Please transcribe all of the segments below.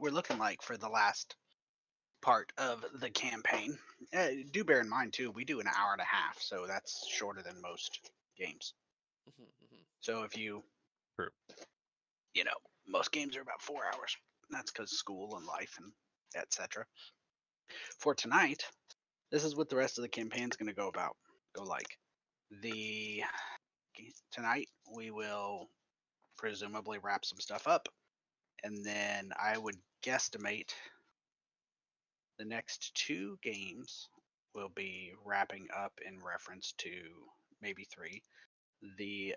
we're looking like for the last part of the campaign. Do bear in mind too, we do an hour and a half, so that's shorter than most games. So if you, True. you know, most games are about 4 hours. That's because school and life and etc. For tonight, this is what the rest of the campaign's going to go like. Tonight we will presumably wrap some stuff up, and then I would guesstimate the next 2 games will be wrapping up in reference to maybe 3 the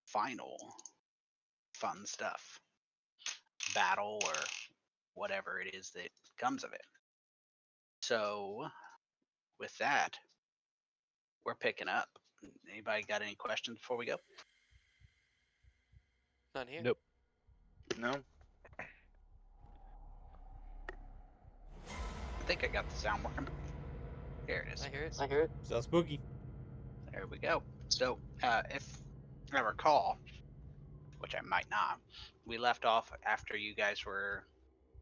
final fun stuff, battle or whatever it is that comes of it. So with that, we're picking up. Anybody got any questions before we go? None here. Nope. No. I think I got the sound working. Here it is. I hear it. Sounds spooky. There we go. So, if I recall, which I might not, we left off after you guys were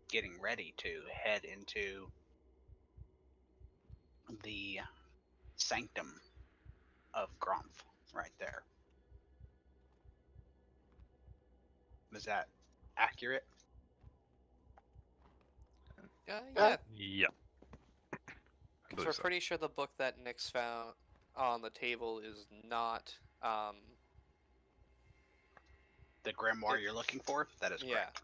getting ready to head into the sanctum of Gromph, right there. Was that accurate? Yeah. Yeah. Because we're pretty sure the book that Nick's found on the table is not. The grimoire you're looking for? That is correct.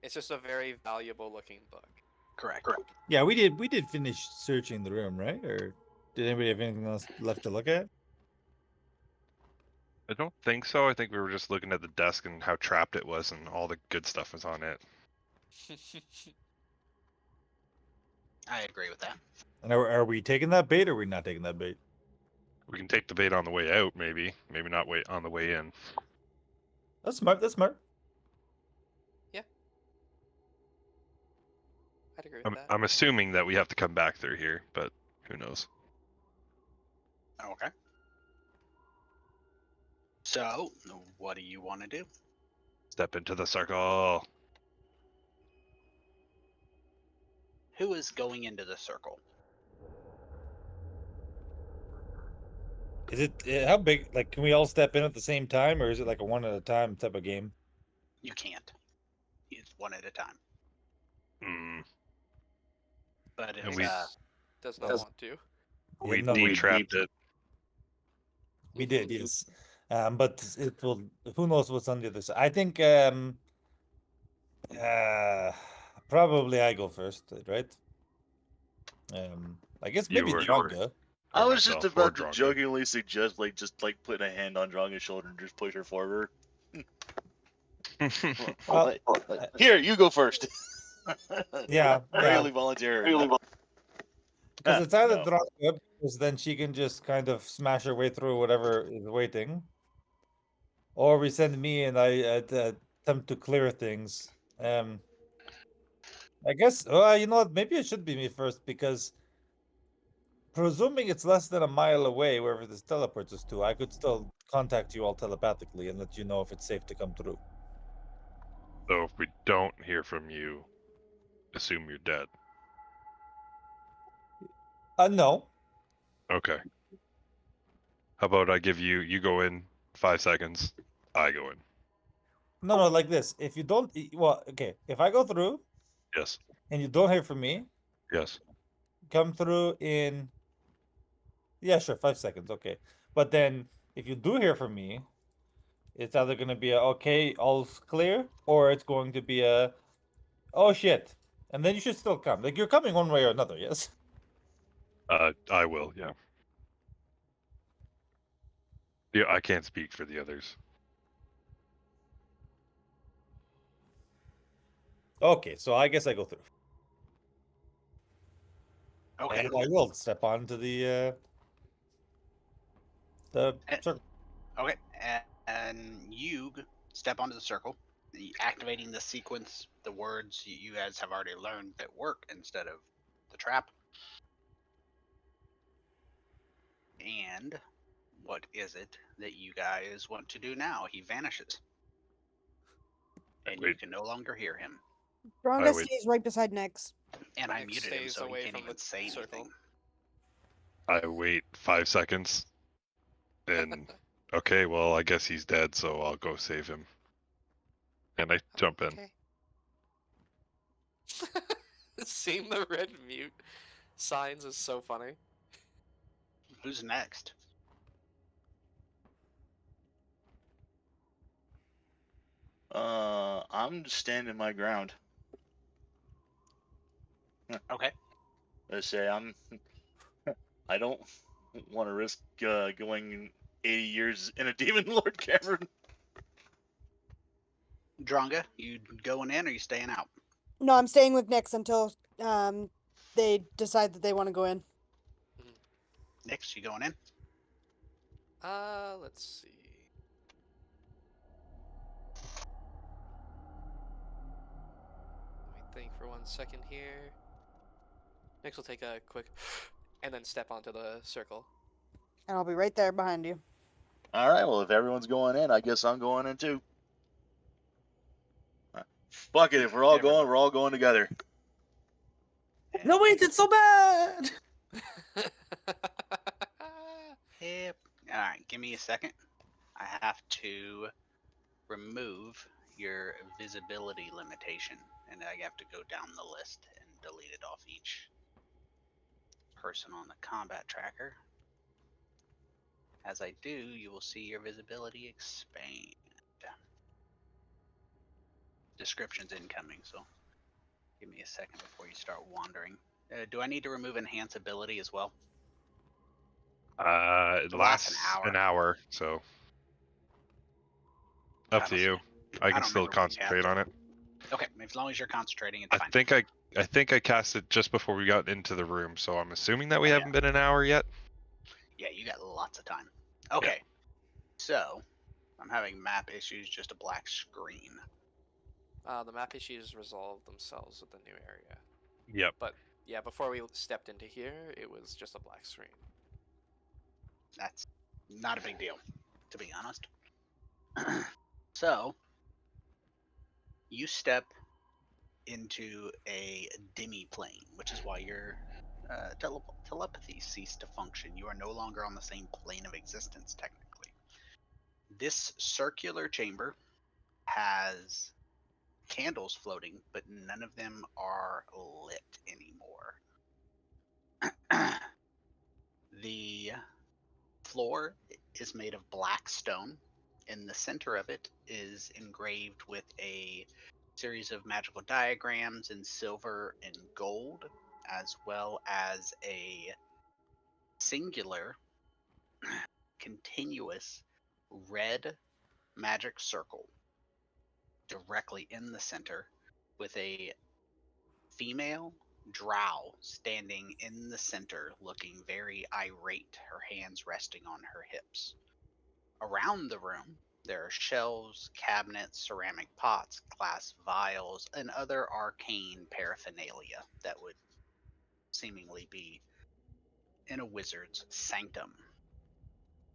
It's just a very valuable looking book. Correct. Yeah, we did finish searching the room, right? Or did anybody have anything else left to look at? I don't think so. I think we were just looking at the desk and how trapped it was, and all the good stuff was on it. I agree with that. And are we taking that bait or are we not taking that bait? We can take the bait on the way out, maybe. Maybe not wait on the way in. That's smart. That's smart. I'd agree with that. I'm assuming that we have to come back through here, but who knows? Okay. So, what do you want to do? Step into the circle. Who is going into the circle? Is it how big? Like, can we all step in at the same time, or is it like a one at a time type of game? You can't. It's one at a time. But And it's does not want to. We no, detrapped it. We did, yes. But it will. Who knows what's on the other side? I think probably I go first, right? I guess maybe Dronga. I was just about to jokingly suggest, just putting a hand on Dronga's shoulder and just push her forward. Well, here, you go first. Yeah. Really voluntary. Because it's either Dronga, because then she can just kind of smash her way through whatever is waiting, or we send me and I attempt to clear things. I guess. Well, you know what? Maybe it should be me first because, presuming it's less than a mile away, wherever this teleports us to, I could still contact you all telepathically and let you know if it's safe to come through. So if we don't hear from you, assume you're dead. No. Okay. How about I give you go in 5 seconds, I go in. No, like this. If you don't, well, okay. If I go through, yes, and you don't hear from me, yes, come through in. Yeah, sure, 5 seconds, okay. But then, if you do hear from me, it's either going to be a okay, all's clear, or it's going to be a oh shit, and then you should still come. Like you're coming one way or another, yes. I will, yeah. Yeah, I can't speak for the others. Okay, so I guess I go through. okay. And I will step onto the circle. Okay, and you step onto the circle, activating the sequence, the words you guys have already learned that work instead of the trap. And what is it that you guys want to do now? He vanishes. And you can no longer hear him. Dronga wait. stays right beside Nyx. And I Nick muted him, stays so he away can't from even the say circle. anything. I wait 5 seconds. And okay, well, I guess he's dead, so I'll go save him. And I jump in. Okay. Seeing the red mute signs is so funny. Who's next? I'm just standing my ground. Okay. Let's say I don't want to risk going 80 years in a demon lord cavern. Dronga, you going in or you staying out? No, I'm staying with Nyx until they decide that they want to go in. Nix, you going in? Let's see. Let me think for 1 second here. Nix will take a quick and then step onto the circle. And I'll be right there behind you. All right, well, if everyone's going in, I guess I'm going in too. Fuck it, if we're all going, we're all going together. No, wait, it's so bad. Yep. All right, give me a second. I have to remove your visibility limitation, and I have to go down the list and delete it off each person on the combat tracker. As I do, you will see your visibility expand. Description's incoming, so give me a second before you start wandering. Do I need to remove enhance ability as well? It It lasts lasts an an hour, so up to you. I can don't still remember if we have concentrate to. on it. Okay, as long as you're concentrating, it's fine. I think I cast it just before we got into the room, so I'm assuming that we Oh, haven't been an hour yet. Yeah, you got lots of time. Okay, so I'm having map issues, just a black screen. The map issues resolved themselves with the new area. Yep. But yeah, before we stepped into here, it was just a black screen. That's not a big deal, to be honest. So, you step into a demi-plane, which is why your telepathy ceased to function. You are no longer on the same plane of existence, technically. This circular chamber has candles floating, but none of them are lit anymore. The floor is made of black stone. In the center of it is engraved with a series of magical diagrams in silver and gold, as well as a singular, continuous red magic circle directly in the center with a female drow standing in the center looking very irate, her hands resting on her hips. Around the room, there are shelves, cabinets, ceramic pots, glass vials, and other arcane paraphernalia that would seemingly be in a wizard's sanctum.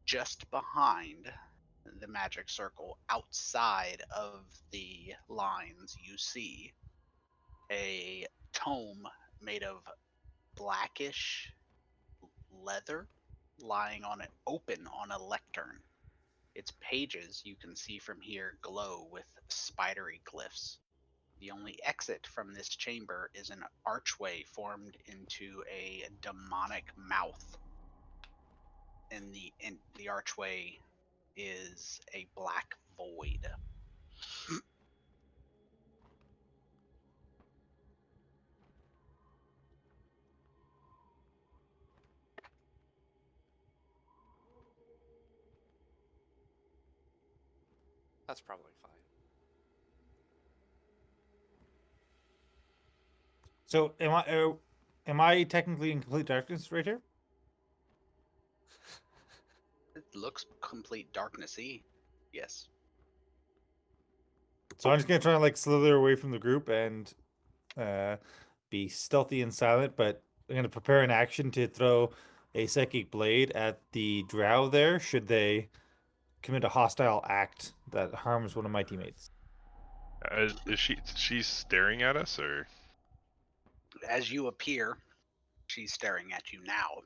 Just behind the magic circle, outside of the lines, you see a tome made of blackish leather lying on it, open on a lectern. Its pages, you can see from here, glow with spidery glyphs. The only exit from this chamber is an archway formed into a demonic mouth. And the archway is a black void. That's probably fine. So am I technically in complete darkness right here? It looks complete darknessy. Yes. So I'm just gonna try and like slither away from the group and be stealthy and silent, but I'm gonna prepare an action to throw a psychic blade at the drow there should they commit a hostile act that harms one of my teammates. Is she's staring at us, or? As you appear, she's staring at you now.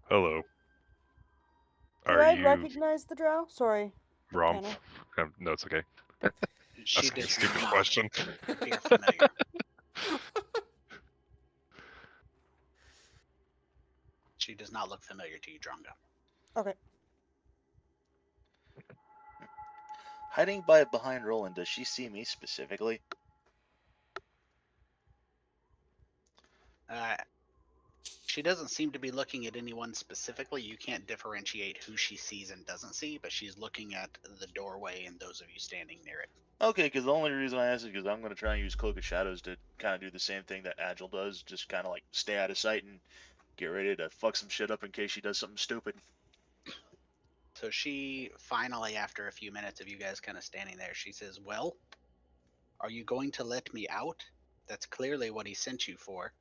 Hello. Do Are I you recognize the drow? Sorry. Gromph? Arcana. No, it's okay. She Asking a does stupid not question. appear familiar. She does not look familiar to you, Drongo. Okay. Hiding behind Roland, does she see me specifically? She doesn't seem to be looking at anyone specifically. You can't differentiate who she sees and doesn't see, but she's looking at the doorway and those of you standing near it. Okay, because the only reason I ask is because I'm going to try and use Cloak of Shadows to kind of do the same thing that Agile does, just kind of like stay out of sight and get ready to fuck some shit up in case she does something stupid. So she finally, after a few minutes of you guys kind of standing there, she says, "Well, are you going to let me out? That's clearly what he sent you for.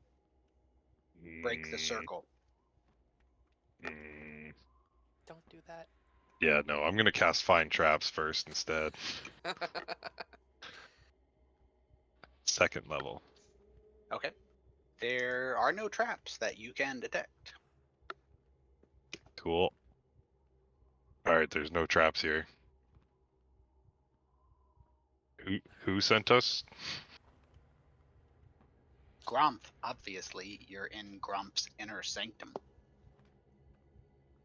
Break the circle." Don't do that. Yeah, no, I'm gonna cast Find Traps first instead. Second level. Okay. There are no traps that you can detect. Cool. Alright, there's no traps here. Who sent us? Gromph, obviously, you're in Gromph's inner sanctum.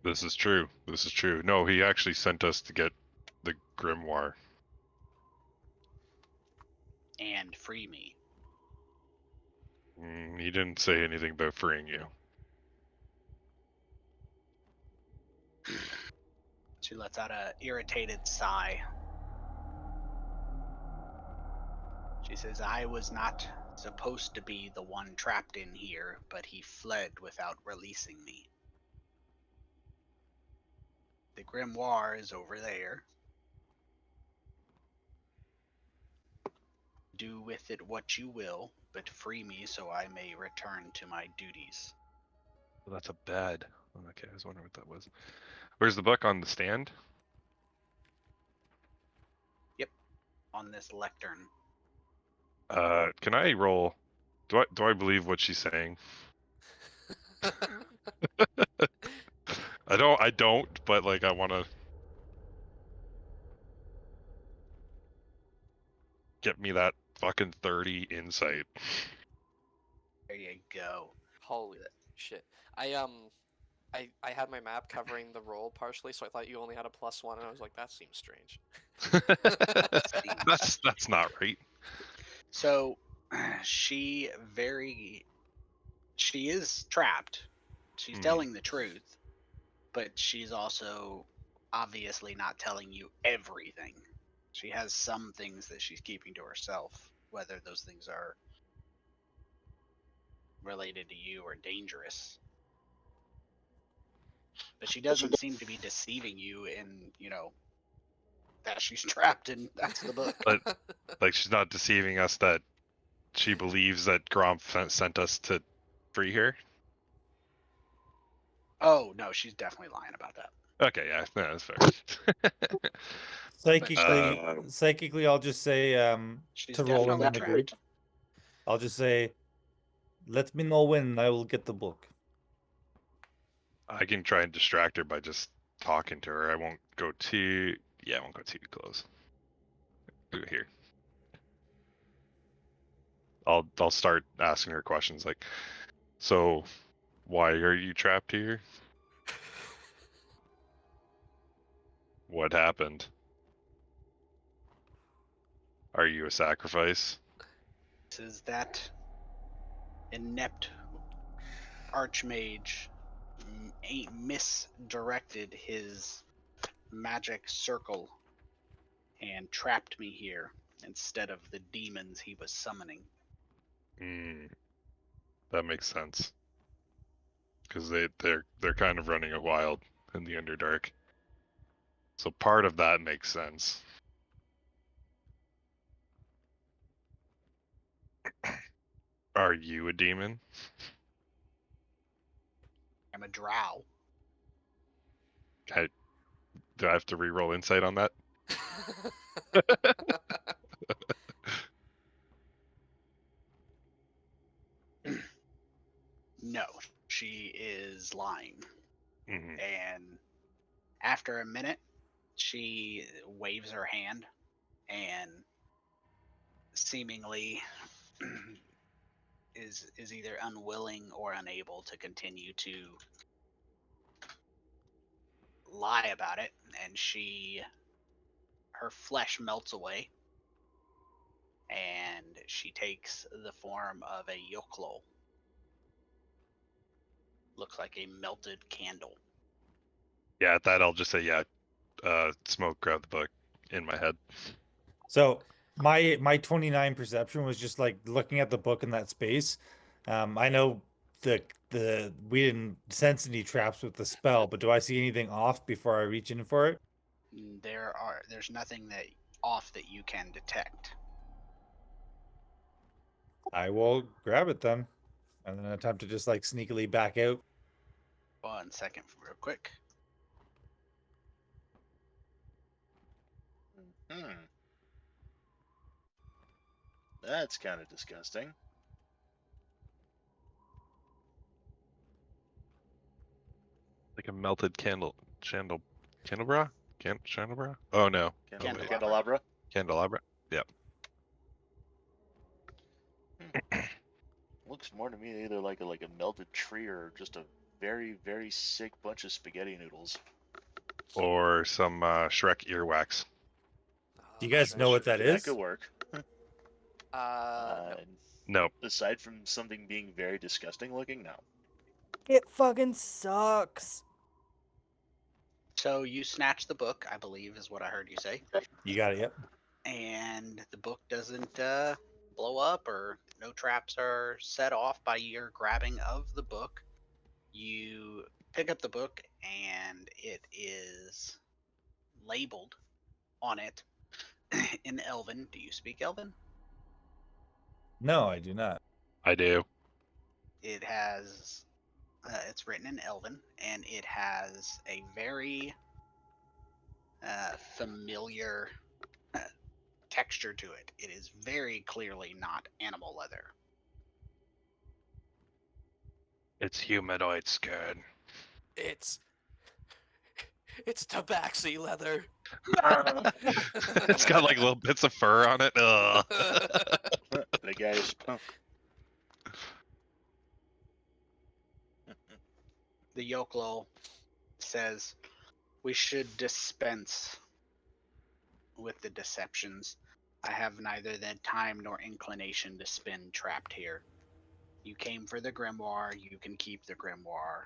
This is true. This is true. No, he actually sent us to get the grimoire. And free me. He didn't say anything about freeing you. She lets out a irritated sigh. She says, "I was not supposed to be the one trapped in here, but he fled without releasing me. The grimoire is over there. Do with it what you will, but free me so I may return to my duties." Well, that's a bed. Okay, I was wondering what that was. Where's the book? On the stand? Yep, on this lectern. Can I roll? Do I believe what she's saying? I don't, but like I wanna get me that fucking 30 insight. There you go. Holy shit. I had my map covering the roll partially, so I thought you only had a +1, and I was like, that seems strange. That's not right. So she is trapped. She's telling the truth, but she's also obviously not telling you everything. She has some things that she's keeping to herself, whether those things are related to you or dangerous. But she doesn't seem to be deceiving you in, that she's trapped and that's the book. But like she's not deceiving us that she believes that Gromph sent us to free her. Oh, no, she's definitely lying about that. Okay, yeah, no, that's fair. Psychically, I'll just say She's to Roland definitely in the group. trapped. I'll just say, let me know when and I will get the book. I can try and distract her by just talking to her. I won't go too close. Do it here. I'll start asking her questions like, so why are you trapped here? What happened? Are you a sacrifice? This is that inept archmage misdirected his magic circle and trapped me here instead of the demons he was summoning. That makes sense. Because they're kind of running it wild in the Underdark. So part of that makes sense. Are you a demon? I'm a drow. Do I have to re-roll insight on that? No, she is lying. Mhm. And after a minute, she waves her hand and seemingly is either unwilling or unable to continue to lie about it, and her flesh melts away and she takes the form of a yoklo. Looks like a melted candle. Yeah, at that I'll just say, yeah, Smoke, grab the book in my head. So my 29 perception was just like looking at the book in that space. I know the we didn't sense any traps with the spell, but do I see anything off before I reach in for it? There's nothing that off that you can detect. I will grab it then, and then attempt to just like sneakily back out. 1 second, real quick. That's kind of disgusting. Like a melted candelabra? Candelabra? Oh no. Oh, wait. Candelabra. Candelabra? Yep. Looks more to me either like a melted tree or just a very, very sick bunch of spaghetti noodles. Or some Shrek earwax. Do you guys know what that is? That could work. No. Nope. Aside from something being very disgusting looking, no. It fucking sucks. So you snatch the book, I believe is what I heard you say. You got it. Yep. And the book doesn't blow up or no traps are set off by your grabbing of the book. You pick up the book and it is labeled on it in Elven. Do you speak Elven? No, I do not. I do. It has it's written in Elven and it has a very familiar texture to it. It is very clearly not animal leather. It's humanoid skin. It's tabaxi leather. It's got like little bits of fur on it. Ugh. The guys. The Yoklo says, "We should dispense with the deceptions. I have neither the time nor inclination to spin trapped here. You came for the grimoire, you can keep the grimoire.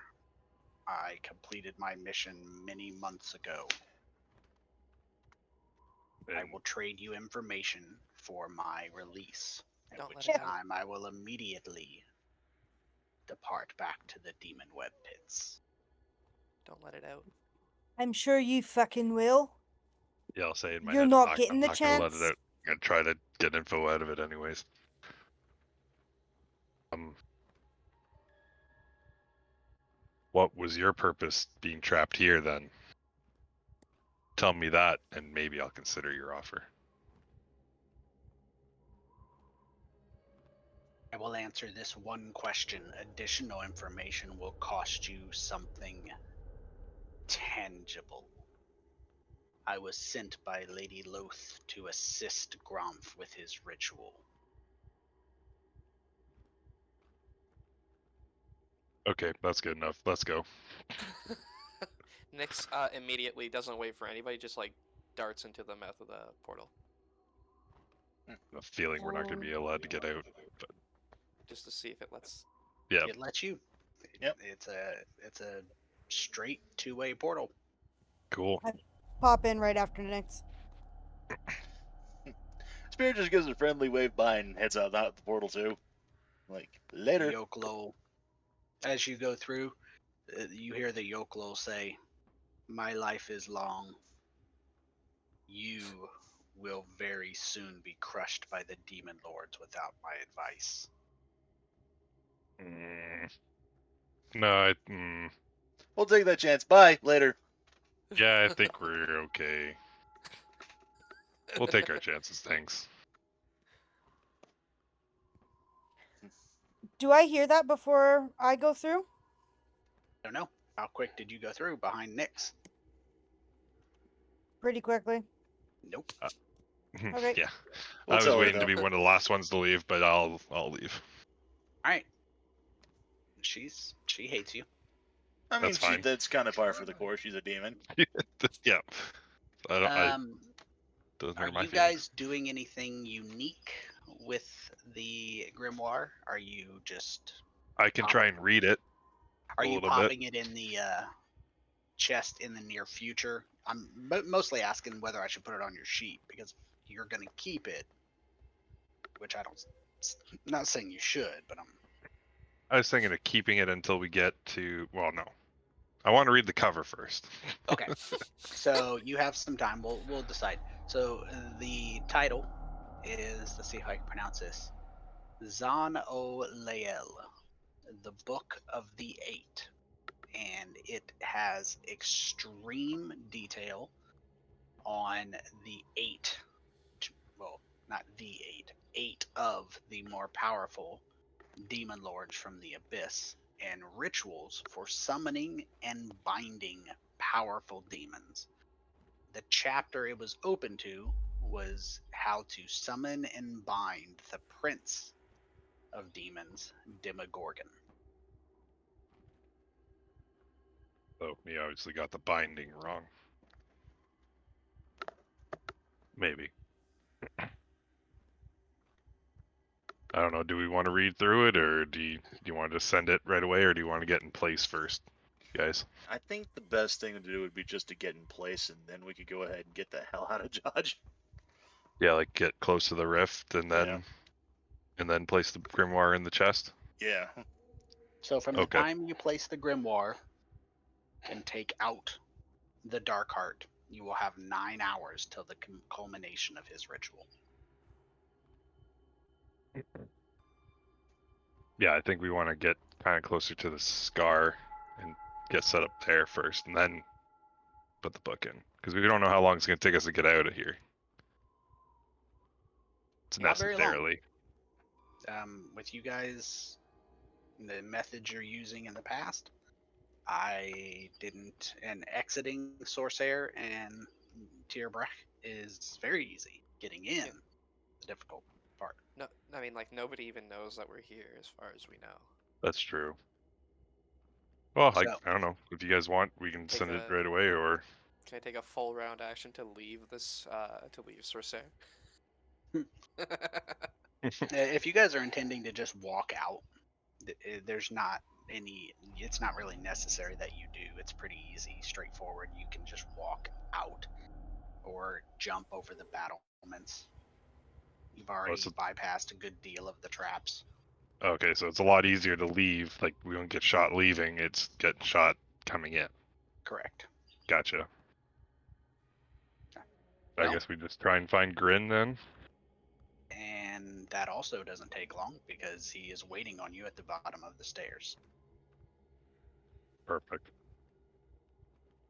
I completed my mission many months ago. I will trade you information for my release, at Don't which let it out. time I will immediately depart back to the demon web pits." Don't let it out. I'm sure you fucking will. Yeah, I'll say in my You're head. not getting I'm the not gonna let chance. it out. I'm gonna try to get info out of it anyways. What was your purpose being trapped here then? Tell me that, and maybe I'll consider your offer. I will answer this one question. Additional information will cost you something tangible. I was sent by Lady Loth to assist Gromph with his ritual. Okay, that's good enough. Let's go. Nyx immediately doesn't wait for anybody, just like darts into the mouth of the portal. A feeling we're not gonna be allowed to get out. But Just to see if it lets. yeah, It lets you. Yep. It's a straight two-way portal. cool. Pop in right after next. Spirit just gives a friendly wave by and heads out the portal too. Like, later. Yoklo, as you go through, you hear the Yoklo say, "My life is long. You will very soon be crushed by the demon lords without my advice." No, We'll take that chance. Bye. Later. Yeah, I think we're okay. We'll take our chances, thanks. Do I hear that before I go through? Don't know. How quick did you go through behind Nyx? Pretty quickly. Nope. Okay. Yeah. We'll I was tell her, waiting to though. be one of the last ones to leave, but I'll leave. All right. She hates you. I mean, That's fine. that's kind of par for the course. She's a demon. Yeah. I doesn't Are hurt my you feelings. guys doing anything unique with the grimoire? Are you just I can try and read it Are a you little bit. popping it in the chest in the near future? I'm mostly asking whether I should put it on your sheet because you're gonna keep it, which I don't. Not saying you should, but I was thinking of keeping it until we get to. Well, no. I want to read the cover first. okay. So you have some time. We'll decide. So the title is, let's see if I can pronounce this, Zan O Lael, the Book of the Eight, and it has extreme detail on the eight. Well, not the eight of the more powerful demon lords from the abyss, and rituals for summoning and binding powerful demons. The chapter it was open to was how to summon and bind the prince of demons, Demogorgon. So he obviously got the binding wrong. Maybe. I don't know. Do we want to read through it, or do you want to just send it right away, or do you want to get in place first, guys? I think the best thing to do would be just to get in place, and then we could go ahead and get the hell out of Dodge. Yeah, like get close to the rift, and then place the grimoire in the chest. Yeah. So from the Okay. time you place the grimoire and take out the dark heart, you will have 9 hours till the culmination of his ritual. Yeah, I think we want to get kind of closer to the scar and get set up there first, and then put the book in, because we don't know how long it's going to take us to get out of here. It's Not very long. necessarily. With you guys, the methods you're using in the past, I didn't. And exiting Sorcerer and Tierbrach is very easy. Getting in, the difficult part. No, I mean, like, nobody even knows that we're here, as far as we know. That's true. Well, So, I don't know. If you guys want, we can Take send it a- right away, or Can I take a full round action to leave this, to leave Sorcerer? if you guys are intending to just walk out, there's not any. It's not really necessary that you do. It's pretty easy, straightforward. You can just walk out or jump over the battlements. You've already so- bypassed a good deal of the traps. okay, so it's a lot easier to leave. Like, we don't get shot leaving; it's getting shot coming in. Correct. Gotcha. I Well, guess we just try and find Grin then. and that also doesn't take long because he is waiting on you at the bottom of the stairs. Perfect.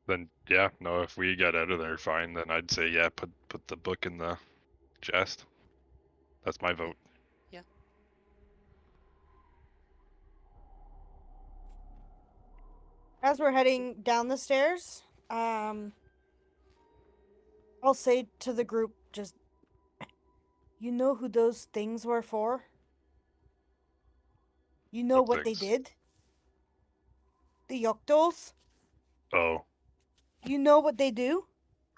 Then yeah, no, if we get out of there fine, then I'd say yeah, put the book in the chest. That's my vote. As we're heading down the stairs, I'll say to the group, just, you know who those things were for? You know what they things? did? The Yokdols? Oh, You know what they do?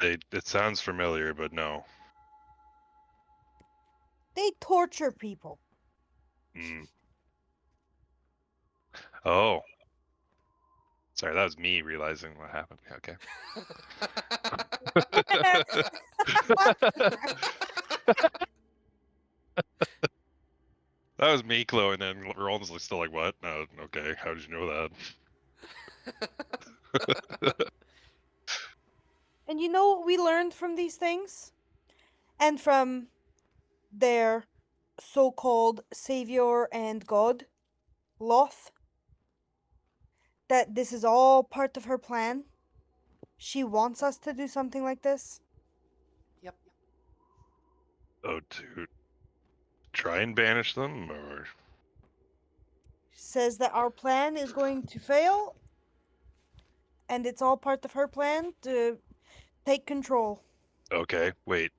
it sounds familiar, but no. They torture people. Mm. Oh. Sorry, that was me realizing what happened. Okay. That was me, Chloe, and then Roland's still like, what? No, okay, how did you know that? And you know what we learned from these things? And from their so called savior and god, Loth? That this is all part of her plan? She wants us to do something like this? Yep. Oh, to try and banish them, or Says that our plan is going to fail, and it's all part of her plan to take control. okay, wait.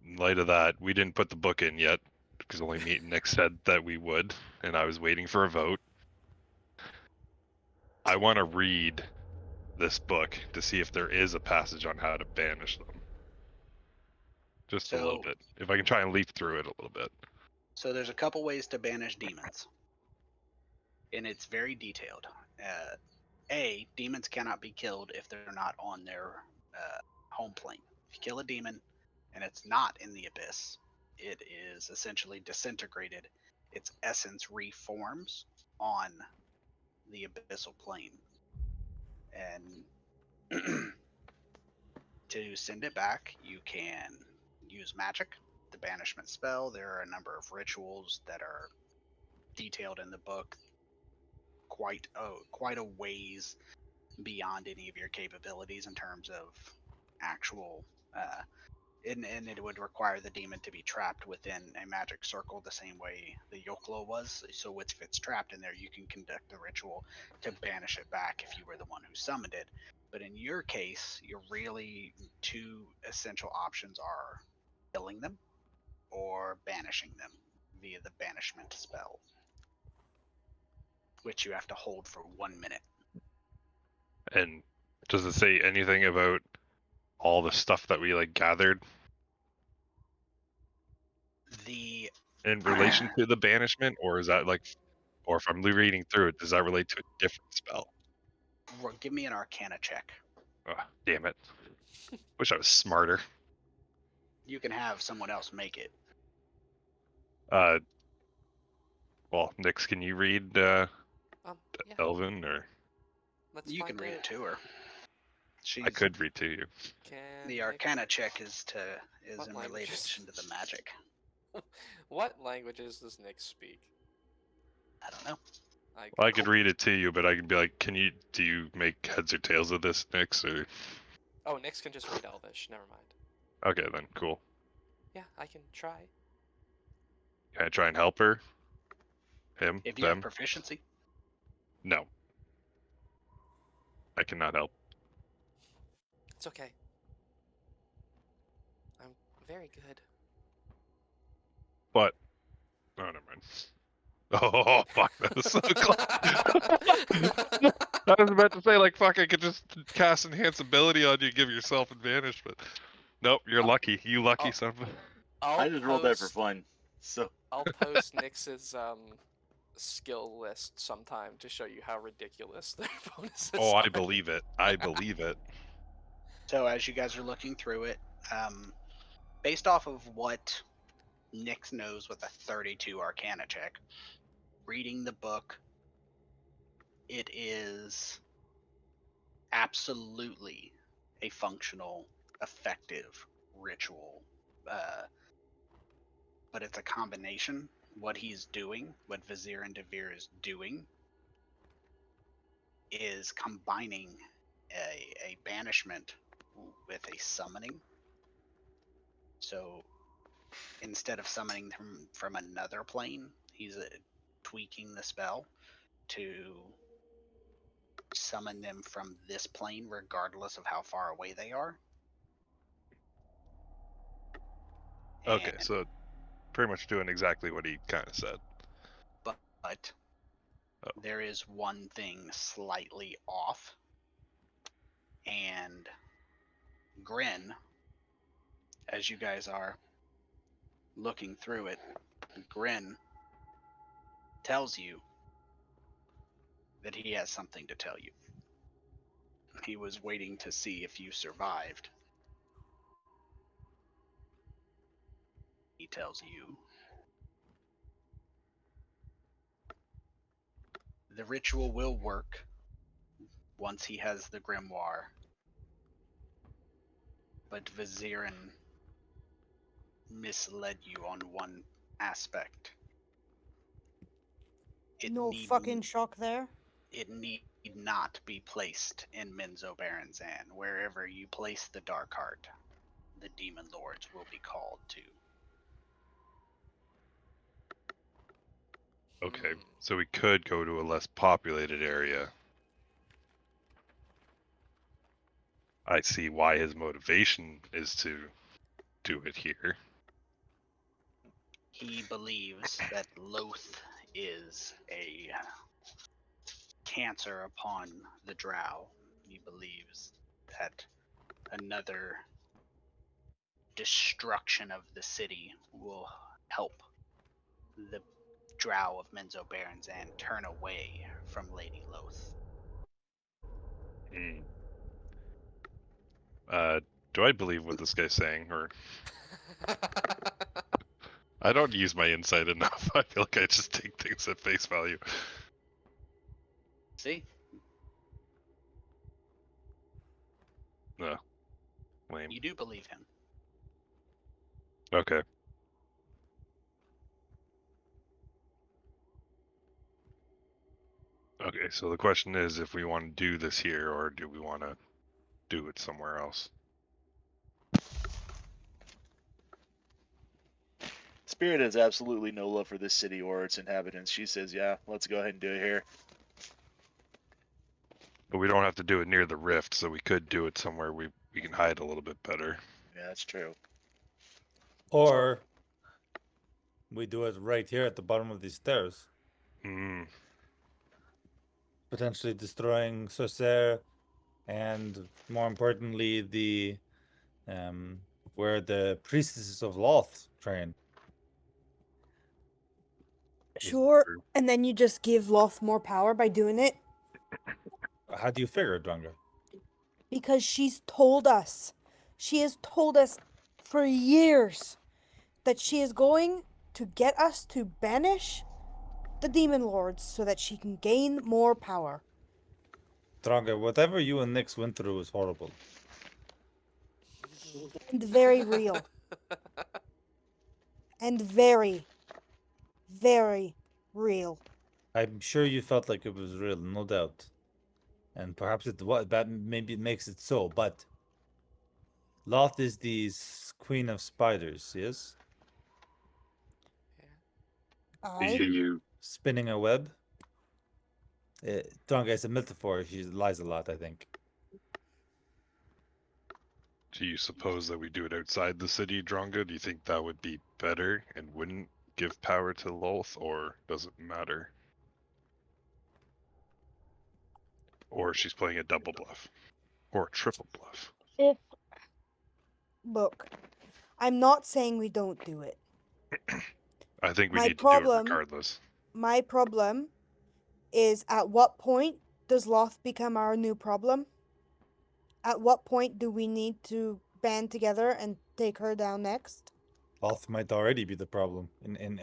In light of that, we didn't put the book in yet because only me and Nick said that we would, and I was waiting for a vote. I want to read this book to see if there is a passage on how to banish them. Just a little So- bit. If I can try and leaf through it a little bit. So there's a couple ways to banish demons, and it's very detailed. Demons cannot be killed if they're not on their home plane. If you kill a demon and it's not in the abyss, it is essentially disintegrated. Its essence reforms on the abyssal plane. And to send it back, you can use magic, the banishment spell. There are a number of rituals that are detailed in the book, quite a ways beyond any of your capabilities in terms of actual and it would require the demon to be trapped within a magic circle the same way the Yoklo was. So if it's trapped in there, you can conduct the ritual to banish it back if you were the one who summoned it. But in your case, your really two essential options are killing them or banishing them via the banishment spell, which you have to hold for 1 minute. And does it say anything about all the stuff that we like gathered The in relation to the banishment, or is that like, or if I'm reading through it, does that relate to a different spell? give me an Arcana check. Oh, damn it! Wish I was smarter. You can have someone else make it. Well, Nix, can you read Yeah. Elven, or Let's You find can read it out. to her. She's I could read to you. Can the Nick- Arcana check is What in language relation is- to the magic. What languages does Nick speak? I don't know. Well, I could read it to you, but I could be like, do you make heads or tails of this, Nix? Or Oh, Nix can just read Elvish. Never mind. okay, then cool. Yeah, I can try. Can I try and help her? Him? If you them? have proficiency, No. I cannot help. It's okay. I'm very good. But oh, never mind. Oh fuck, that was so close. I was about to say like fuck, I could just cast enhance ability on you, give yourself advantage, but nope, you're lucky. You lucky oh. son of a- I'll I just rolled that for post- fun. So I'll post Nix's skill list sometime to show you how ridiculous their bonuses Oh, I are. believe it. I believe it. so as you guys are looking through it, based off of what Nyx knows with a 32 Arcana check, reading the book, it is absolutely a functional, effective ritual. But it's a combination. What he's doing, what Vizier and Devere is doing, is combining a banishment with a summoning. So instead of summoning them from another plane, he's tweaking the spell to summon them from this plane, regardless of how far away they are. Okay, And- so pretty much doing exactly what he kind of said. but Oh. there is one thing slightly off, and Grin, as you guys are looking through it, Grin tells you that he has something to tell you. He was waiting to see if you survived. He tells you the ritual will work once he has the grimoire, but Vizirin misled you on one aspect. It No need- fucking shock there. it need not be placed in Menzoberranzan. Wherever you place the dark heart, the demon lords will be called to. Okay, so we could go to a less populated area. I see why his motivation is to do it here. He believes that Loth is a cancer upon the drow. He believes that another destruction of the city will help the drow of Menzoberranzan turn away from Lady Loth. Hmm. Do I believe what this guy's saying, or I don't use my insight enough? I feel like I just take things at face value. See? No, lame. You do believe him. Okay. Okay, so the question is if we want to do this here or do we want to do it somewhere else? Spirit has absolutely no love for this city or its inhabitants. She says, yeah, let's go ahead and do it here. But we don't have to do it near the rift, so we could do it somewhere we can hide a little bit better. Yeah, that's true. Or we do it right here at the bottom of these stairs, Hmm. potentially destroying Sorcerer, and more importantly, the where the priestesses of Loth train. Sure. true. And then you just give Loth more power by doing it? How do you figure, Dronga? Because she's told us. She has told us for years that she is going to get us to banish the demon lords so that she can gain more power. Dronga, whatever you and Nyx went through was horrible. And very real. And very, very real. I'm sure you felt like it was real, no doubt. And perhaps that maybe it makes it so, but Loth is the queen of spiders, yes? Do I you Spinning a web. Dronga is a metaphor. She lies a lot, I think. do you suppose that we do it outside the city, Dronga? Do you think that would be better and wouldn't give power to Lolth, or does it matter? Or she's playing a double bluff. Or a triple bluff. if look, I'm not saying we don't do it. I think we My need to do it problem- regardless. My problem is at what point does Loth become our new problem? At what point do we need to band together and take her down next? Loth might already be the problem. In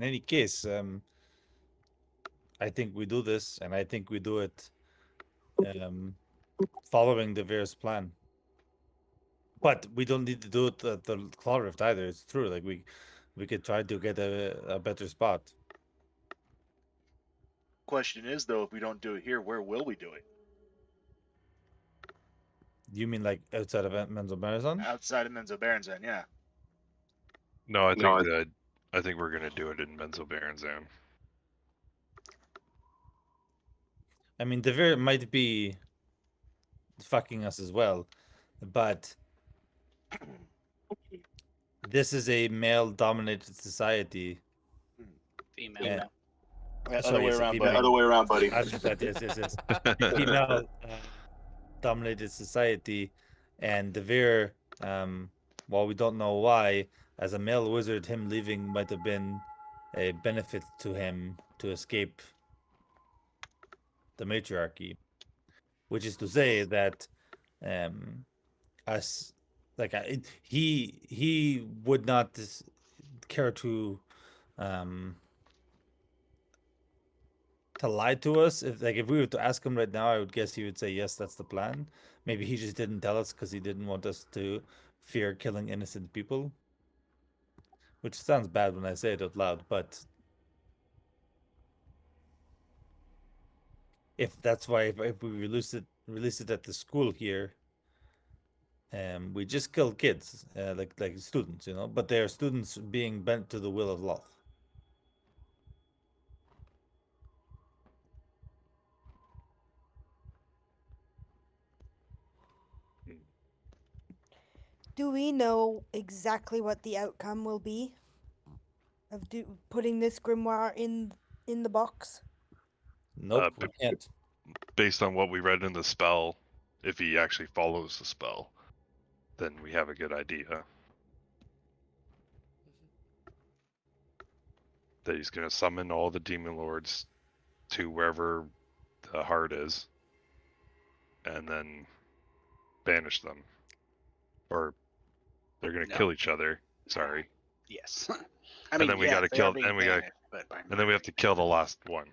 any case, I think we do this, and I think we do it following the Veer's plan. But we don't need to do it at the Claw Rift either. It's true. Like we could try to get a better spot. Question is, though, if we don't do it here, where will we do it? You mean like outside of Menzel Marathon? Outside of Menzoberranzan, yeah. No, I think we're gonna do it in Menzoberranzan. I mean, the Veer might be fucking us as well, but this is a male-dominated society. Female. Yeah. Other Sorry, way it's a around, female. buddy. Other way around, buddy. Yes. Female dominated society, and the Veer, while we don't know why, as a male wizard, him leaving might have been a benefit to him to escape the matriarchy, which is to say that us like he would not care to lie to us. If we were to ask him right now, I would guess he would say yes, that's the plan. Maybe he just didn't tell us because he didn't want us to fear killing innocent people, which sounds bad when I say it out loud, but If that's why if we release it at the school here, we just kill kids, like students, you know, but they are students being bent to the will of Loth. Do we know exactly what the outcome will be of putting this grimoire in the box? Nope, we b- can't. Based on what we read in the spell, if he actually follows the spell, then we have a good idea that he's going to summon all the demon lords to wherever the heart is, and then banish them, or they're going to No. kill each other. Sorry. Yes. I And mean, then we yeah, gotta they kill- are being and we gotta- banished, but by And then we have to kill the last one,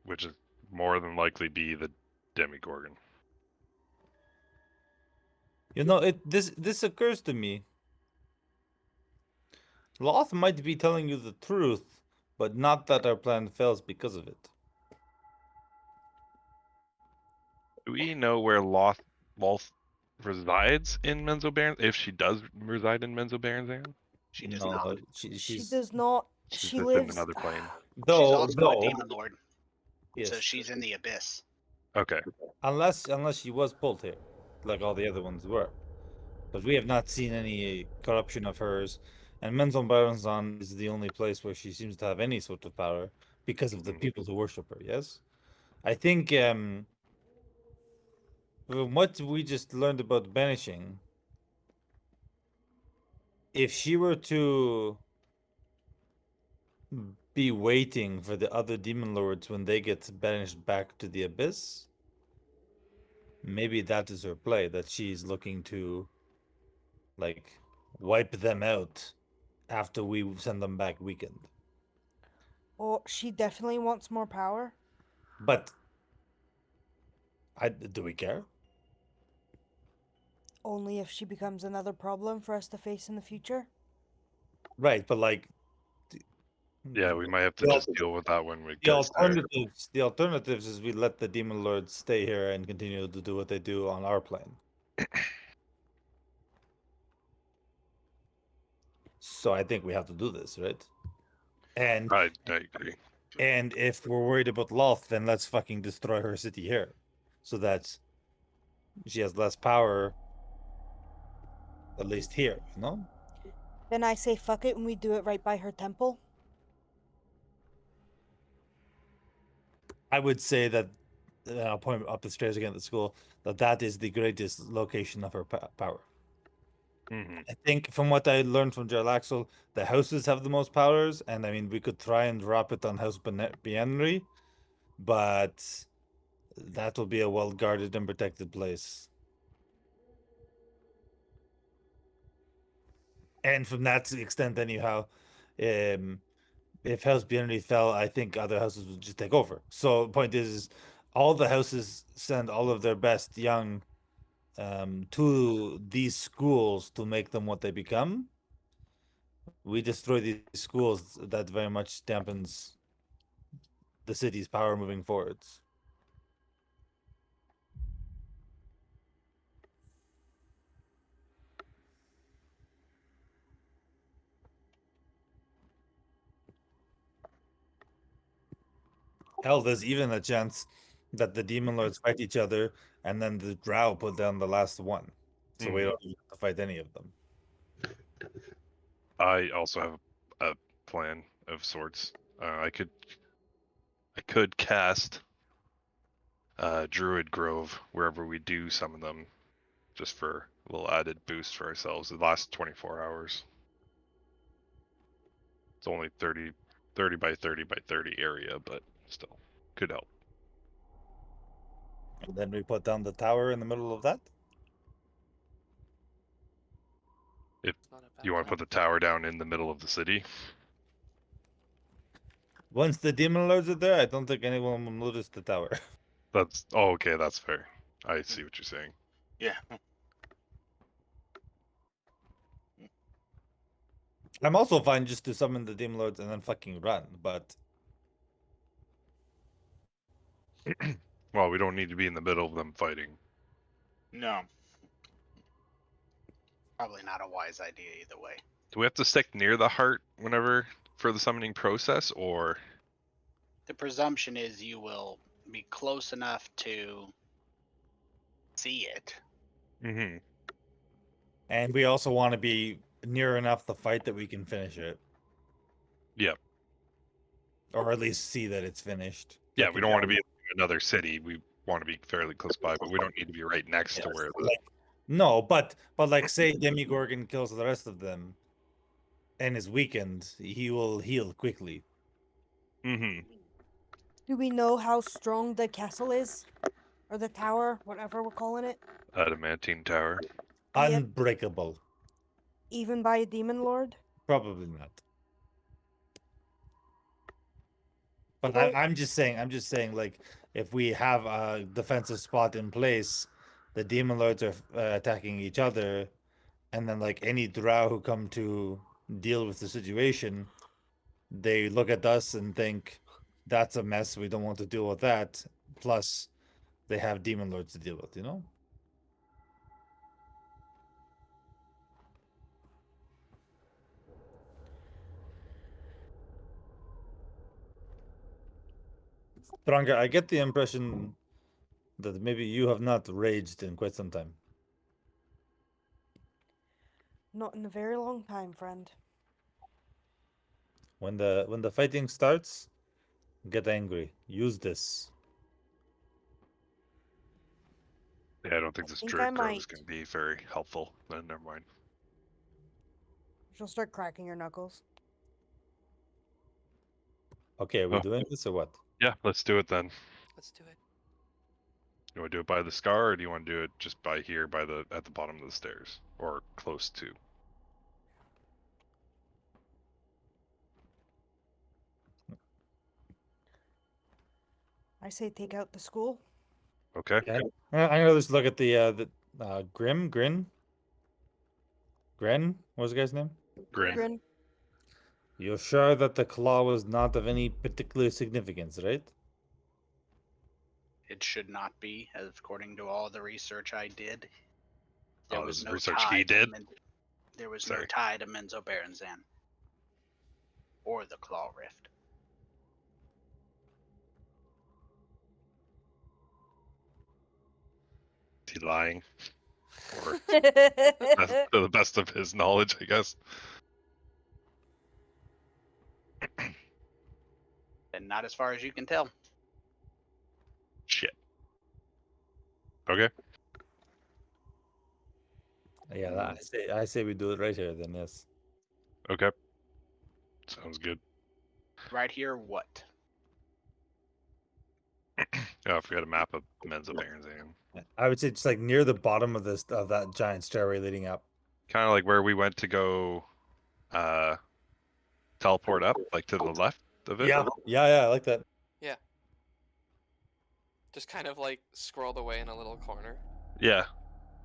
which is more than likely be the Demigorgon. You know, this occurs to me. Loth might be telling you the truth, but not that our plan fails because of it. Do we know where Loth resides in Menzoberranzan? If she does reside in Menzoberranzan? she does No, not. She she's does not. She's She just lives. in another plane. She's though also a demon lord, yes, so she's in the abyss. Okay. unless she was pulled here, like all the other ones were. But we have not seen any corruption of hers, and Menzon Baranzan is the only place where she seems to have any sort of power because of the Mhm. people who worship her. Yes, I think from what we just learned about banishing, if she were to be waiting for the other demon lords when they get banished back to the abyss, maybe that is her play, that she's looking to like wipe them out after we send them back weakened. Oh, she definitely wants more power. But do we care? Only if she becomes another problem for us to face in the future. Right, but like Yeah, we might have to the, just deal with that when we the get there. alternatives is we let the demon lords stay here and continue to do what they do on our plane. So I think we have to do this, right? And I agree. and if we're worried about Loth, then let's fucking destroy her city here, so that she has less power. At least here, you know. Then I say fuck it and we do it right by her temple. I would say that I'll point up the stairs again at the school, that is the greatest location of her power. Mm-hmm. I think from what I learned from Gerald Axel, the houses have the most powers, and I mean we could try and drop it on House Bienri, but that will be a well guarded and protected place. And from that extent, anyhow, if House Bienri fell, I think other houses would just take over. So the point is all the houses send all of their best young to these schools to make them what they become. We destroy these schools, that very much dampens the city's power moving forwards. Hell, there's even a chance that the demon lords fight each other and then the drow put down the last one. So we Mhm. don't have to fight any of them. I also have a plan of sorts. I could cast Druid Grove wherever we do summon them, just for a little added boost for ourselves. The last 24 hours. It's only 30 by 30 by 30 area, but still could help. And then we put down the tower in the middle of that. If It's not a bad you want to plan. put the tower down in the middle of the city, Once the demon lords are there, I don't think anyone will notice the tower. that's okay. That's fair. I see what you're saying. Yeah. I'm also fine just to summon the demon lords and then fucking run, but Well, we don't need to be in the middle of them fighting. No. Probably not a wise idea either way. Do we have to stick near the heart whenever for the summoning process, or The presumption is you will be close enough to see it. mm-hmm. And we also want to be near enough the fight that we can finish it. Yeah. Or at least see that it's finished. Yeah, Like we we don't want to got- be in another city. We want to be fairly close by, but we don't need to be right next to where the like, no, but like say Demigorgon kills the rest of them and is weakened, he will heal quickly. mm-hmm. Do we know how strong the castle is? Or the tower, whatever we're calling it? Adamantine Tower. Yep. Unbreakable. Even by a demon lord? Probably not. But Well- I'm just saying, like, if we have a defensive spot in place, the demon lords are attacking each other, and then like any drow who come to deal with the situation, they look at us and think, "That's a mess. We don't want to deal with that." Plus, they have demon lords to deal with, you know. Stronger. I get the impression that maybe you have not raged in quite some time. Not in a very long time, friend. When the fighting starts, get angry. Use this. Yeah, I don't think this think druid I girl is might. going to be very helpful. Then never mind. She'll start cracking your knuckles. Okay, are we Oh. doing this or what? Yeah, let's do it then. Let's do it. You want to do it by the scar, or do you want to do it just by here, at the bottom of the stairs, or close to? I say take out the school. Okay. Okay. I'm gonna just look at the Grin. What was the guy's name? Great. Grin. You're sure that the claw was not of any particular significance, right? It should not be, as according to all the research I did. There Oh, was this is no research tie he to did? there was no Sorry. tie to Menzo Berenzan. Or the Claw Rift. Is he lying? Or that's to the best of his knowledge, I guess. And not as far as you can tell. Shit. Okay. Yeah, I say we do it right here then, yes. Okay. Sounds good. Right here, what? Yeah, if we had a map of Menzo Berenzan. I would say just like near the bottom of that giant stairway leading up. Kind of like where we went to go teleport up, like to the left of it. Yeah, I like that. Just kind of like squirreled away in a little corner. Yeah.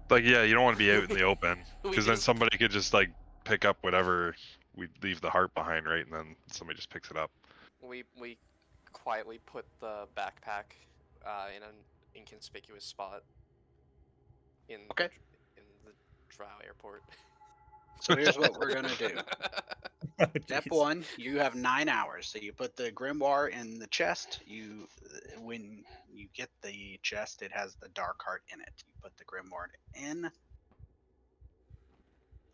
Like, yeah, you don't want to be out in the open, We because then just- somebody could just like pick up whatever we leave the heart behind, right? And then somebody just picks it up. We quietly put the backpack in an inconspicuous spot in Okay. in the Drow airport. So here's what we're gonna do. Step Jeez. 1, you have 9 hours. So you put the grimoire in the chest. When you get the chest, it has the dark heart in it. You put the grimoire in.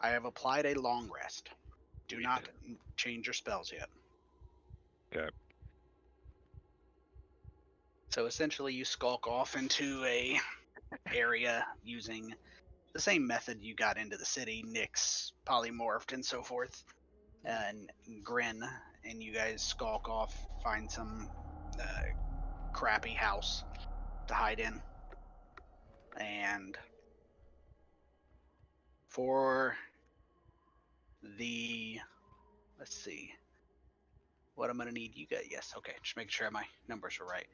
I have applied a long rest. Do We not did. change your spells yet. Okay. So essentially, you skulk off into a area using the same method you got into the city, Nyx, polymorphed, and so forth, and Grin, and you guys skulk off, find some crappy house to hide in, and for the, let's see, what I'm gonna need you guys. Yes, okay, just making sure my numbers are right.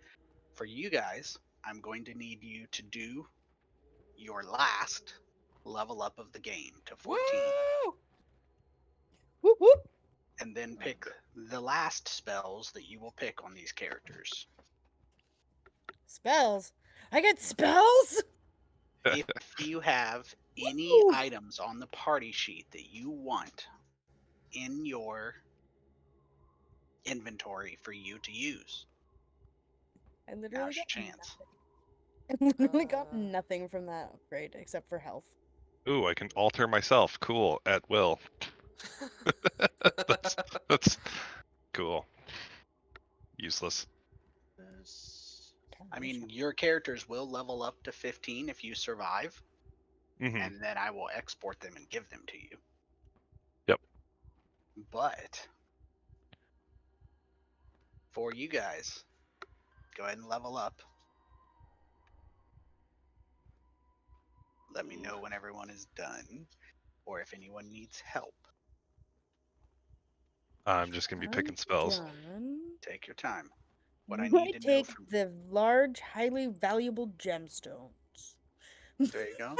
For you guys, I'm going to need you to do your last level up of the game to 14. Woo! Whoop whoop. And then pick the last spells that you will pick on these characters. Spells? I get spells? If you have any Woo! items on the party sheet that you want in your inventory for you to use, I literally now's your got chance. nothing. I literally got Uh. nothing from that upgrade except for health. Ooh, I can alter myself. Cool. At will. That's cool. Useless. I mean, your characters will level up to 15 if you survive, Hmm. and then I will export them and give them to you. Yep. But for you guys, go ahead and level up. Let me know when everyone is done, or if anyone needs help. I'm just gonna be picking spells. Done. Take your time. What I You need might to know take from the large, highly valuable gemstones. there you go.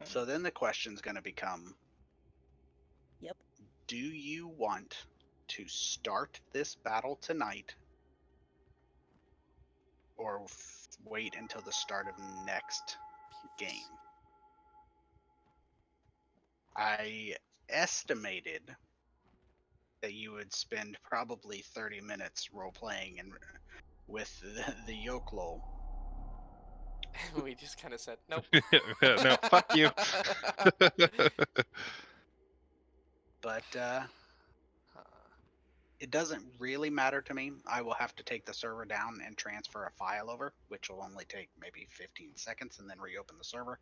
So then the question's going to become, Yep. do you want to start this battle tonight, or wait until the start of next game? I estimated that you would spend probably 30 minutes role playing and with the Yoklo. And we just kind of said, nope. No, fuck you. But Huh. it doesn't really matter to me. I will have to take the server down and transfer a file over, which will only take maybe 15 seconds, and then reopen the server.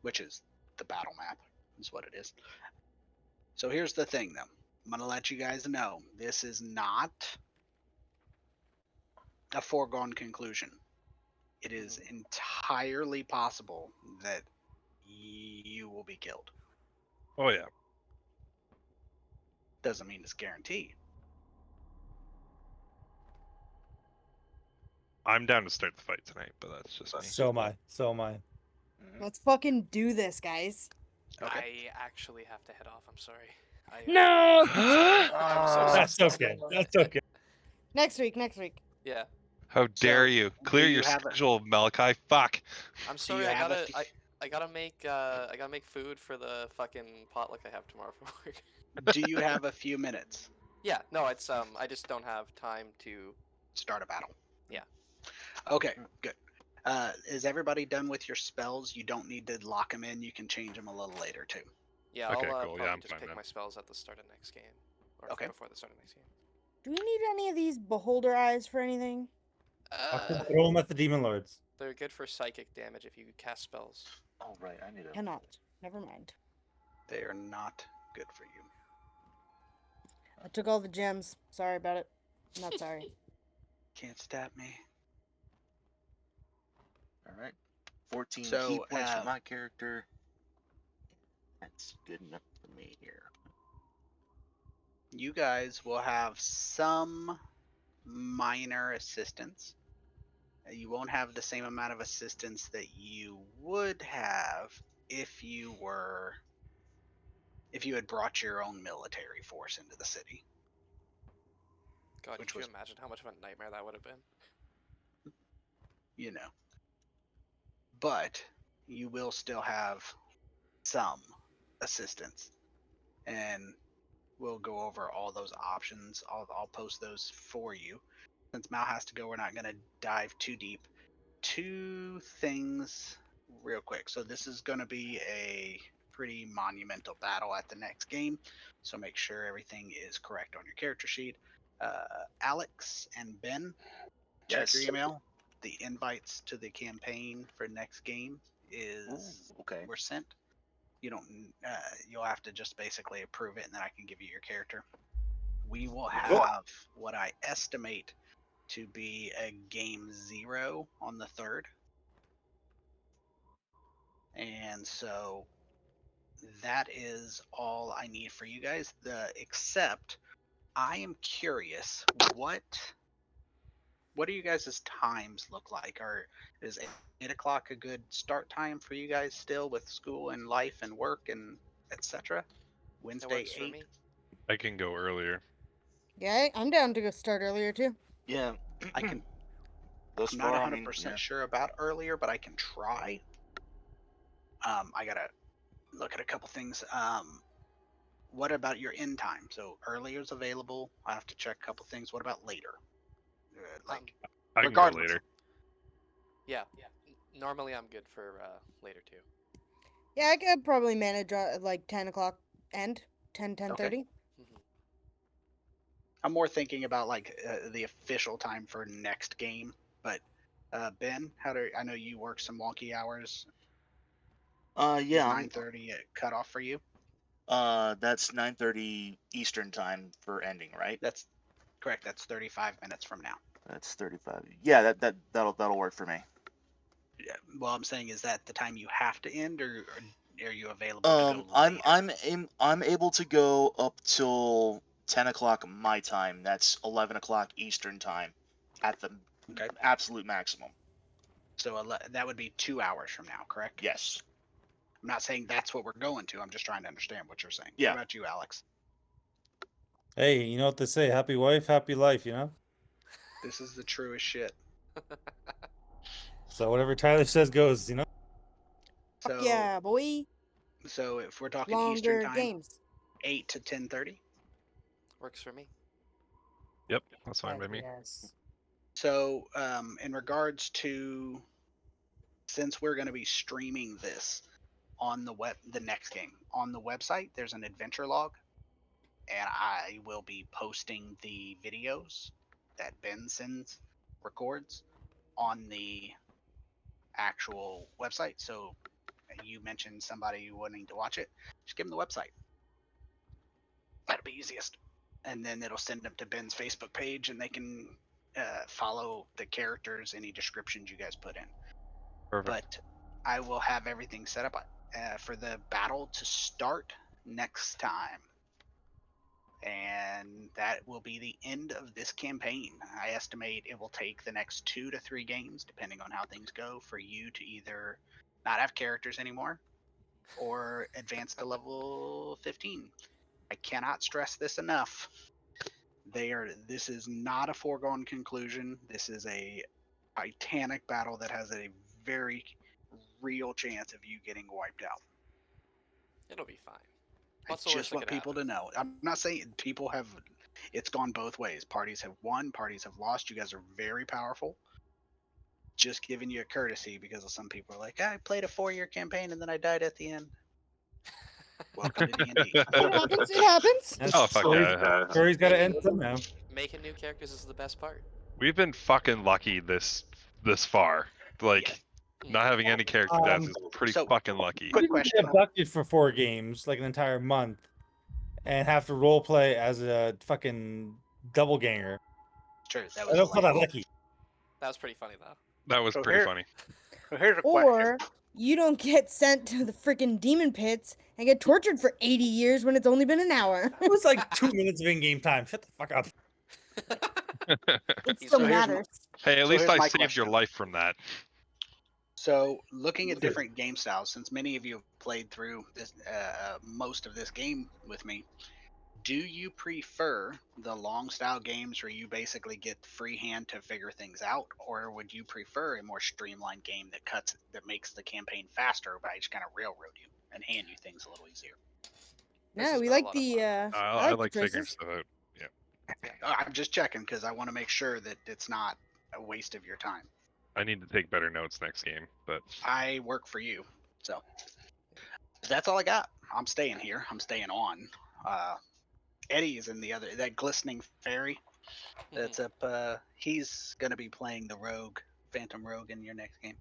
Which is the battle map, is what it is. So here's the thing, though. I'm going to let you guys know this is not a foregone conclusion. It is entirely possible that you will be killed. Oh yeah. Doesn't mean it's guaranteed. I'm down to start the fight tonight, but that's just me. So am I. So am I. Let's fucking do this, guys. Okay. I actually have to head off. I'm sorry. No! I'm so sorry. That's okay. That's okay. Next week, next week. Yeah. How dare So, you? Clear do you your have schedule, Malachi. Fuck. I'm Do sorry. you I have gotta. a I gotta make food for the fucking potluck I have tomorrow for work. do you have a few minutes? Yeah. No. It's I just don't have time to. Start a battle. Yeah. Okay, good. Is everybody done with your spells? You don't need to lock them in. You can change them a little later too. Yeah. Okay, I'll cool. Yeah, probably I'm just fine pick then. my spells at the start of next game, or Okay. before the start of next game. Do we need any of these beholder eyes for anything? Fucking throw them at the demon lords. They're good for psychic damage if you cast spells. Oh right, I need to. Cannot. Never mind. They are not good for you. I took all the gems. Sorry about it. Not sorry. Can't stab me. All right, 14 So, key points for my character. That's good enough for me here. You guys will have some minor assistance. You won't have the same amount of assistance that you would have if you had brought your own military force into the city. God, Which could you was- imagine how much of a nightmare that would have been? You know. But you will still have some assistance. And we'll go over all those options. I'll post those for you. Since Mal has to go, we're not going to dive too deep. Two things real quick. So this is going to be a pretty monumental battle at the next game. So make sure everything is correct on your character sheet. Alex and Ben, check your email. The invites to the campaign for next game Okay. were sent. You don't. You'll have to just basically approve it, and then I can give you your character. We will have what I estimate to be a game 0 on the 3rd. And so that is all I need for you guys. Except I am curious, what do you guys' times look like? Is 8 o'clock a good start time for you guys still with school and life and work and etc.? That Wednesday works for 8. me. I can go earlier. Yeah, I'm down to go start earlier too. Yeah, I can. Thus I'm far, not I 100% mean, yeah. sure about earlier, but I can try. I gotta look at a couple things. What about your end time? So earlier is available. I have to check a couple things. What about later? Like I can go regardless. later. Yeah. Normally I'm good for later too. Yeah, I could probably manage like 10 o'clock end, 10:30. Okay. Mhm. I'm more thinking about like the official time for next game. But Ben, I know you work some wonky hours. Is Yeah, 9:30 a cutoff for you? that's 9:30 Eastern time for ending, right? That's correct. That's 35 minutes from now. That's 35. Yeah, that'll work for me. Yeah. Well, I'm saying, is that the time you have to end, or are you available to go later? I'm able to go up till 10 o'clock my time. That's 11 o'clock Eastern time, at the Okay. absolute maximum. So that would be 2 hours from now, correct? Yes. I'm not saying that's what we're going to. I'm just trying to understand what you're saying. Yeah. What about you, Alex? Hey, you know what they say? Happy wife, happy life. You know. This is the truest shit. So whatever Tyler says goes. You know. So Fuck yeah, boy. So if we're talking Eastern Longer time, games. 8 to 10:30. Works for me. Yep, that's fine by me. Yes. So in regards to, since we're going to be streaming this on the next game on the website, there's an adventure log, and I will be posting the videos that Ben records on the actual website. So you mentioned somebody wanting to watch it, just give them the website. That'll be easiest. And then it'll send them to Ben's Facebook page, and they can follow the characters, any descriptions you guys put in. Perfect. But I will have everything set up for the battle to start next time. And that will be the end of this campaign. I estimate it will take the next 2 to 3 games, depending on how things go, for you to either not have characters anymore or advance to level 15. I cannot stress this enough. This is not a foregone conclusion. This is a titanic battle that has a very real chance of you getting wiped out. It'll be fine. I What's the worst just that want could people happen? to know. I'm not saying people have. It's gone both ways. Parties have won. Parties have lost. You guys are very powerful. Just giving you a courtesy, because some people are like, I played a 4-year campaign and then I died at the end. Welcome to D&D. It happens. It happens. That's Oh, fuck story's, yeah. story's got to end somehow. Making new characters is the best part. We've been fucking lucky this far. Like, not having any character deaths is pretty so- fucking lucky. Quick You didn't question. get abducted for 4 games, like an entire month, and have to role play as a fucking double ganger. Sure, that I was don't call that hilarious. lucky. That was pretty funny though. That was So pretty here- funny. So here's a question. Or you don't get sent to the freaking demon pits and get tortured for 80 years when it's only been an hour. It was like 2 minutes of in-game time. Shut the fuck up. It So still here's my- matters. Hey, at So least here's I my saved your question. life from that. So, looking at Sure. different game styles, since many of you have played through this, most of this game with me, do you prefer the long style games where you basically get free hand to figure things out, or would you prefer a more streamlined game that makes the campaign faster, but I just kind of railroad you and hand you things a little easier? This Yeah, has we been a like lot of the. fun. I the like figuring choices. stuff out. I'm just checking because I want to make sure that it's not a waste of your time. I need to take better notes next game, but I work for you, so that's all I got. I'm staying here. I'm staying on. Eddie is in the other, that glistening fairy that's up. He's gonna be playing the rogue, Phantom Rogue, in your next game.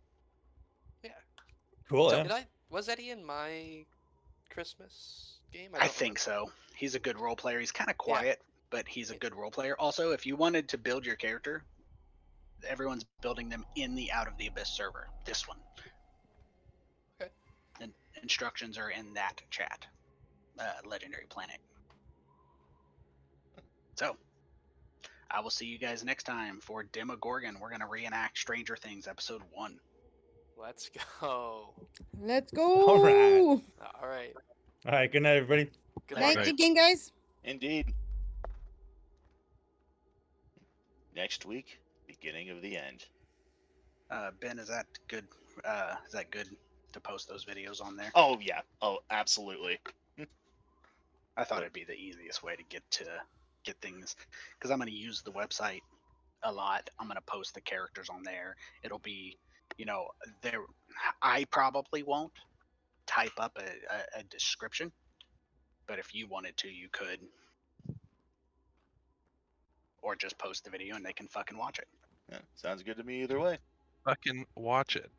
Cool, So- yeah. Was Eddie in my Christmas game? I don't think remember. so. He's a good role player. He's kind of quiet, but he's a good role player. Also, if you wanted to build your character, everyone's building them in the Out of the Abyss server. This one. Okay. And instructions are in that chat. Legendary Planet. So, I will see you guys next time for Demogorgon. We're gonna reenact Stranger Things episode 1. Let's go. Let's go. All right. All right. All right, good night, everybody. Good Night, night. good game, guys. Indeed. Next week, beginning of the end. Ben, is that good? Is that good to post those videos on there? Oh yeah. Oh, absolutely. I thought Right. it'd be the easiest way to get things, because I'm going to use the website a lot. I'm going to post the characters on there. It'll be, there. I probably won't type up a description, but if you wanted to, you could, or just post the video and they can fucking watch it. Yeah, sounds good to me either way. Fucking watch it.